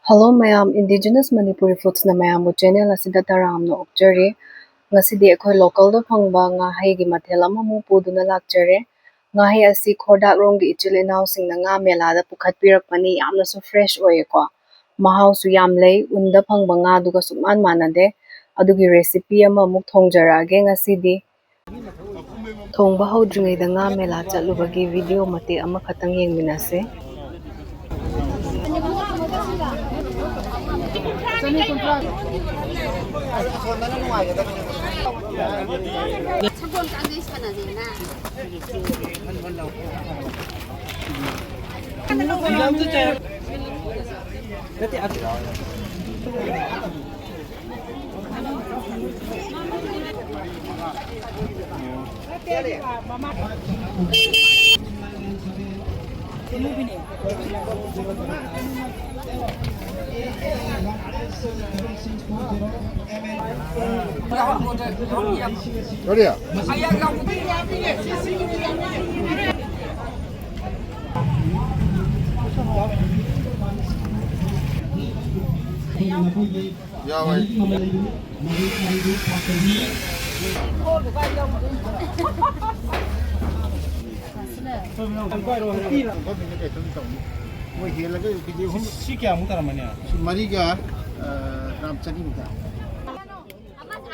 Hello mayam indigenous Manipuri foods na mayam channel asida taram no okjari ngasidi ekhoi local do phangba Ngahei gi mathel amamu puduna lakjare Ngahei asi khodak rong gi ichil inaw sing na nga mela da pukhat pirak pani yamna so fresh oye ko mahau su yam lei unda phangba nga duga suman manade adugi recipe ama muk thongjara ge ngasidi thongba hodringai da nga mela chalubagi video mate ama khatang yengminase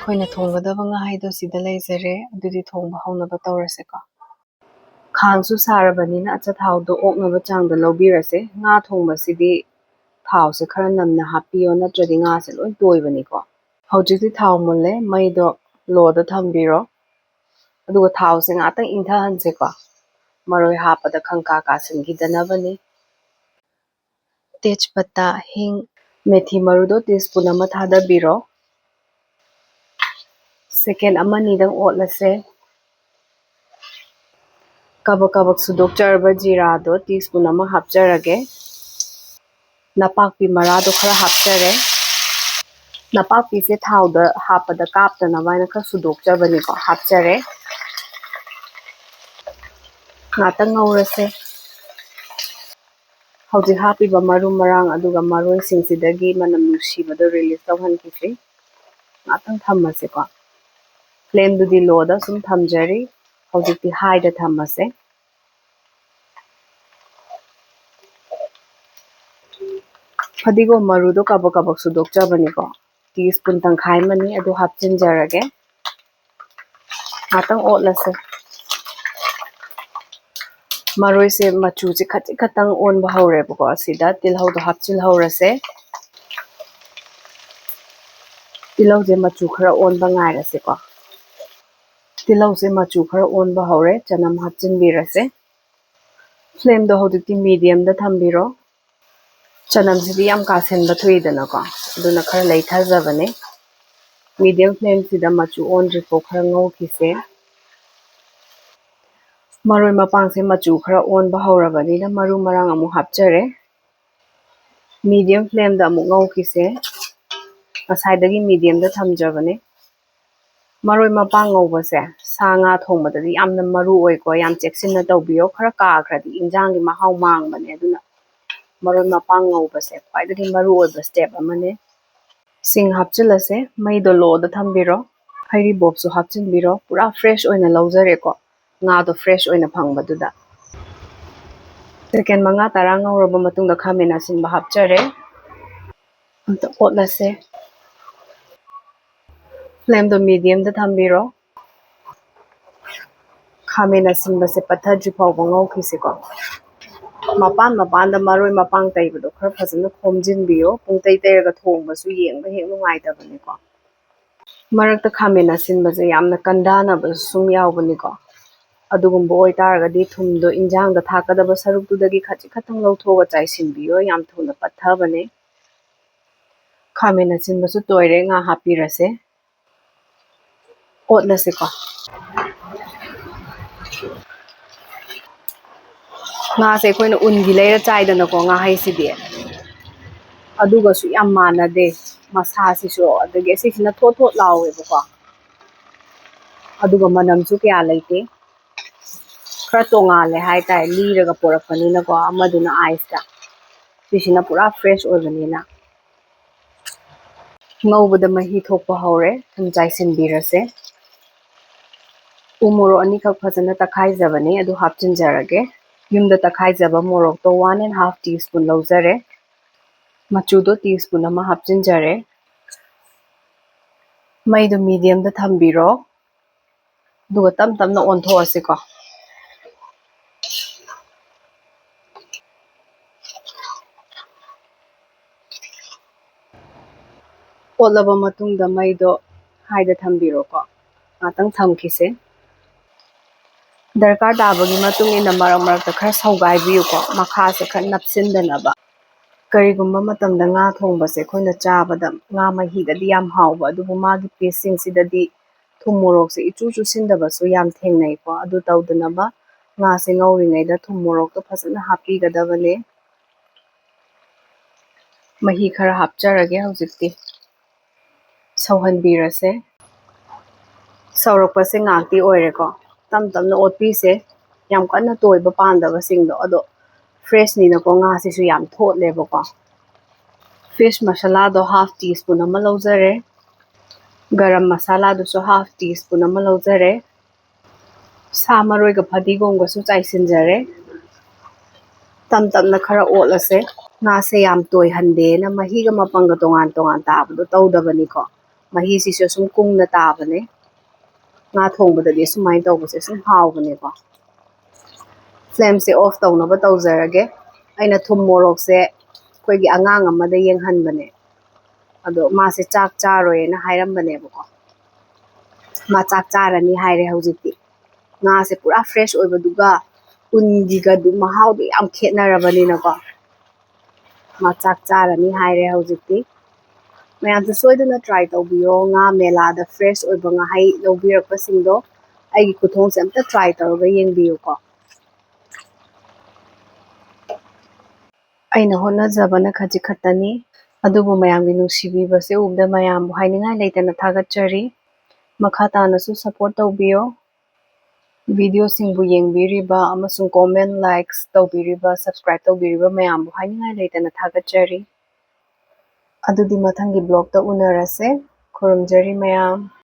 Khoina thonggadaba Ngahei do sida leizare adudi thongba hawnaba tawrase ko khangsu sarabanina acha thau do oknaba changda lobirase nga thongba sidi thau se khara namna hapiyo natradi nga se loi toibani ko hojiti thau mulle mai do lo da thambiro aduga thau se nga tang intha hanse ko maroi hapada khangka ka singi danabani tejpata hing methi marudo teaspoon ama thada biro second amani dang otlase kabak kabak sudok charba jira do teaspoon ama hapcharage napakpi mara do khara hapchare napakpi se thau da hapada kapta na waina kha sudok chabani ko hapchare ngata ngaurase hauji happy ba marum marang aduga maroi singsidagi manam nusiba do release tawhan kisi ngatang thammase ko flame dudi low da sum thamjari hauji high da thammase fadigo maru do kabak kabak sudok chabani ko teaspoon tangkhai mani adu hapchin jarage ngatang otlase maroi se machu chi khati khatang on ba hore ko asida tilhau do hapchil horase tilau je machu khara on ba ngai rase ko tilau se machu khara on ba hore chanam hapchin birase flame do hoditi medium da thambiro chanam sidi yam ka sen ba thuidana ko aduna khara lei thajabane medium flame sida machu on rifo khara ngau kise maroi mapang se machu khara on ba horabani na maru marang amu hapchare medium flame da amu ngau kise asaidagi medium da thamjabane maroi mapang ngau base sa nga thongbadadi yamna maru oi ko yam cheksinna tawbiyo khara ka khradi injang gi mahau mang bane aduna maroi mapang ngau base khwaidagi maru oi ba step amane sing hapchilase mai do lo da thambiro Heiribob su hapchinbiro pura fresh oina laujare ko nga do fresh oina phangbaduda second manga tarang ngauroba matungda khamena sinba hapchare amta otlase flame do medium da thambiro khamena sinba se pathadri phawba ngau khise ko mapan da maroi mapang taibado khara phajana khomjinbiyo pungtai tairaga thongba su yengba hek nungai tabani ko marakta khamena sinba je yamna kandana ba sum yawbani ko adugumbo oi taragadi thumdo injang da thakadaba sarukdudagi khachi khatang lawthoga chaisinbiyo yam thuna pathabane khamena sinba su toire nga hapirase otlase ko nga se koina ungi leira chaidana ko nga haisidi aduga su yam manade masa sisu adagi sisina thot thot lawe ko aduga manam su kya leite khara tongale hai tai liraga porakpanina ko amaduna ice ta sisina pura fresh oibanina ꯉꯧꯕꯗ ꯃꯍꯤ ꯊꯣꯛꯄ ꯍꯧꯔꯦ ꯊꯨꯝ ꯆꯥꯏꯁꯤꯟꯕꯤꯔꯁꯦ ꯎ ꯃꯣꯔꯣꯛ ꯑꯅꯤꯈꯛ ꯐꯖꯅ ꯇꯛꯈꯥꯏꯖꯕꯅꯦ ꯑꯗꯨ ꯍꯥꯞꯆꯤꯟꯖꯔꯒꯦ ꯌꯨꯝꯗ ꯇꯛꯈꯥꯏꯖꯕ ꯃꯣꯔꯣꯛꯇꯣ 1.5 ꯇꯤꯁꯄꯨꯟ ꯂꯧꯖꯔꯦ ꯃꯆꯨꯗꯣ ꯇꯤꯁꯄꯨꯟ ꯑꯃ ꯍꯥꯞꯆꯤꯟꯖꯔꯦ ꯃꯩꯗꯣ ꯃꯤꯗꯤꯌꯝꯗ ꯊꯝꯕꯤꯔꯣ ꯑꯗꯨꯒ ꯇꯞ ꯇꯞꯅ ꯑꯣꯟꯊꯣꯛꯑꯁꯤꯀꯣ ꯑꯣꯠꯂꯕ ꯃꯇꯨꯡꯗ ꯃꯩꯗꯣ ꯍꯥꯏꯗ ꯊꯝꯕꯤꯔꯣꯀꯣ ꯉꯥꯛꯇꯪ ꯊꯝꯈꯤꯁꯦ ꯗꯔꯀꯥꯔ ꯇꯥꯕꯒꯤ ꯃꯇꯨꯡ ꯏꯟꯅ ꯃꯔꯛ ꯃꯔꯛꯇ ꯈꯔ ꯁꯧꯒꯥꯏꯕꯤꯌꯨꯀꯣ ꯃꯈꯥꯁꯦ ꯈꯔ ꯅꯞꯁꯤꯟꯗꯅꯕ ꯀꯔꯤꯒꯨꯝꯕ ꯃꯇꯝꯗ ꯉꯥ ꯊꯣꯡꯕꯁꯦ ꯑꯩꯈꯣꯏꯅ ꯆꯥꯕꯗ ꯉꯥ ꯃꯍꯤꯗꯗꯤ ꯌꯥꯝ ꯍꯥꯎꯕ ꯑꯗꯨꯕꯨ ꯃꯥꯒꯤ ꯄꯤꯁꯁꯤꯡꯁꯤꯗꯗꯤ ꯊꯨꯝ ꯃꯣꯔꯣꯛꯁꯦ ꯏꯆꯨ ꯆꯨꯁꯤꯟꯗꯕꯁꯨ ꯌꯥꯝ ꯊꯦꯡꯅꯩꯀꯣ ꯑꯗꯨ ꯇꯧꯗꯅꯕ ꯉꯥꯁꯦ ꯉꯧꯔꯤꯉꯩꯗ ꯊꯨꯝ ꯃꯣꯔꯣꯛꯇꯣ ꯐꯖꯅ ꯍꯥꯞꯄꯤꯒꯗꯕꯅꯦ ꯃꯍꯤ ꯈꯔ ꯍꯥꯞꯆꯔꯒꯦ ꯍꯧꯖꯤꯛꯇꯤ ꯁꯧꯍꯟꯕꯤꯔꯁꯦ ꯁꯧꯔꯛꯄꯁꯦ ꯉꯥꯛꯇꯤ ꯑꯣꯏꯔꯦꯀꯣ ꯇꯞ ꯇꯞꯅ ꯑꯣꯠꯄꯤꯁꯦ ꯌꯥꯝ ꯀꯟꯅ ꯇꯣꯏꯕ ꯄꯥꯝꯗꯕꯁꯤꯡꯗꯣ ꯑꯗꯣ ꯐ꯭ꯔꯦꯁꯅꯤꯅꯀꯣ ꯉꯥꯁꯤꯁꯨ ꯌꯥꯝ ꯊꯣꯠꯂꯦꯕꯀꯣ ꯐꯤꯁ ꯃꯁꯥꯂꯥꯗꯣ ꯍꯥꯐ ꯇꯤꯁꯄꯨꯟ ꯑꯃ ꯂꯧꯖꯔꯦ ꯒꯔꯝ ꯃꯁꯥꯂꯥꯗꯨꯁꯨ ꯍꯥꯐ ꯇꯤꯁꯄꯨꯟ ꯑꯃ ꯂꯧꯖꯔꯦ ꯁꯥ ꯃꯔꯣꯏꯒ ꯐꯗꯤꯒꯣꯝꯒꯁꯨ ꯆꯥꯏꯁꯤꯟꯖꯔꯦ ꯇꯞ ꯇꯞꯅ ꯈꯔ ꯑꯣꯠꯂꯁꯦ ꯉꯥꯁꯦ ꯌꯥꯝ ꯇꯣꯏꯍꯟꯗꯦꯅ ꯃꯍꯤꯒ ꯃꯄꯪꯒ ꯇꯣꯉꯥꯟ ꯇꯣꯉꯥꯟ ꯇꯥꯕꯗꯣ ꯇꯧꯗꯕꯅꯤꯀꯣ ꯃꯍꯤꯁꯤꯁꯨ ꯁꯨꯝ ꯀꯨꯡꯅ ꯇꯥꯕꯅꯦ ꯉꯥ ꯊꯣꯡꯕꯗꯗꯤ ꯁꯨꯃꯥꯏꯅ ꯇꯧꯕꯁꯦ ꯁꯨꯝ ꯍꯥꯎꯕꯅꯦꯀꯣ ꯐ꯭ꯂꯦꯝꯁꯦ ꯑꯣꯐ ꯇꯧꯅꯕ ꯇꯧꯖꯔꯒꯦ ꯑꯩꯅ ꯊꯨꯝ ꯃꯣꯔꯣꯛꯁꯦ ꯑꯩꯈꯣꯏꯒꯤ ꯑꯉꯥꯡ ꯑꯃꯗ ꯌꯦꯡꯍꯟꯕꯅꯦ ꯑꯗꯣ ꯃꯥꯁꯦ ꯆꯥꯛ ꯆꯥꯔꯣꯏꯅ ꯍꯥꯏꯔꯝꯕꯅꯦꯕꯀꯣ ꯃꯥ ꯆꯥꯛ ꯆꯥꯔꯅꯤ ꯍꯥꯏꯔꯦ ꯍꯧꯖꯤꯛꯇꯤ ꯉꯥꯁꯦ ꯄꯨꯔꯥ ꯐ꯭ꯔꯦꯁ ꯑꯣꯏꯕꯗꯨꯒ ꯎꯟꯒꯤꯒꯗꯨ ꯃꯍꯥꯎꯗꯣ ꯌꯥꯝ ꯈꯦꯠꯅꯔꯕꯅꯤꯅꯀꯣ ꯃꯥ ꯆꯥꯛ ꯆꯥꯔꯅꯤ ꯍꯥꯏꯔꯦ ꯍꯧꯖꯤꯛꯇꯤ ꯃꯌꯥꯝꯁꯨ ꯁꯣꯏꯗꯅ ꯇ꯭ꯔꯥꯏ ꯇꯧꯕꯤꯌꯣ ꯉꯥ ꯃꯦꯂꯥꯗ ꯐ꯭ꯔꯦꯁ ꯑꯣꯏꯕ ꯉꯥꯍꯩ ꯂꯧꯕꯤꯔꯛꯄꯁꯤꯡꯗꯣ ꯑꯩꯒꯤ ꯈꯨꯊꯣꯡꯁꯦ ꯑꯝꯇ ꯇ꯭ꯔꯥꯏ ꯇꯧꯔꯒ ꯌꯦꯡꯕꯤꯌꯨꯀꯣ ꯑꯩꯅ ꯍꯣꯠꯅꯖꯕꯅ ꯈꯖꯤꯛ ꯈꯛꯇꯅꯤ ꯑꯗꯨꯕꯨ ꯃꯌꯥꯝꯒꯤ ꯅꯨꯡꯁꯤꯕꯤꯕꯁꯦ ꯎꯕꯗ ꯃꯌꯥꯝꯕꯨ ꯍꯥꯏꯅꯤꯡꯉꯥꯏ ꯂꯩꯇꯅ ꯊꯥꯒꯠꯆꯔꯤ ꯃꯈꯥ ꯇꯥꯅꯁꯨ ꯁꯄꯣꯔꯠ ꯇꯧꯕꯤꯌꯣ ꯚꯤꯗꯤꯑꯣꯁꯤꯡꯕꯨ ꯌꯦꯡꯕꯤꯔꯤꯕ ꯑꯃꯁꯨꯡ ꯀꯣꯃꯦꯟ ꯂꯥꯏꯛꯁ ꯇꯧꯕꯤꯔꯤꯕ ꯁꯕꯁꯀ꯭ꯔꯥꯏꯕ ꯇꯧꯕꯤꯔꯤꯕ ꯃꯌꯥꯝꯕꯨ ꯍꯥꯏꯅꯤꯡꯉꯥꯏ ꯂꯩꯇꯅ ꯊꯥꯒꯠꯆꯔꯤ ꯑꯗꯨꯗꯤ ꯃꯊꯪꯒꯤ ꯕ꯭ꯂꯣꯛꯇ ꯎꯅꯔꯁꯦ ꯈꯨꯔꯨꯝꯖꯔꯤ ꯃꯌꯥꯝ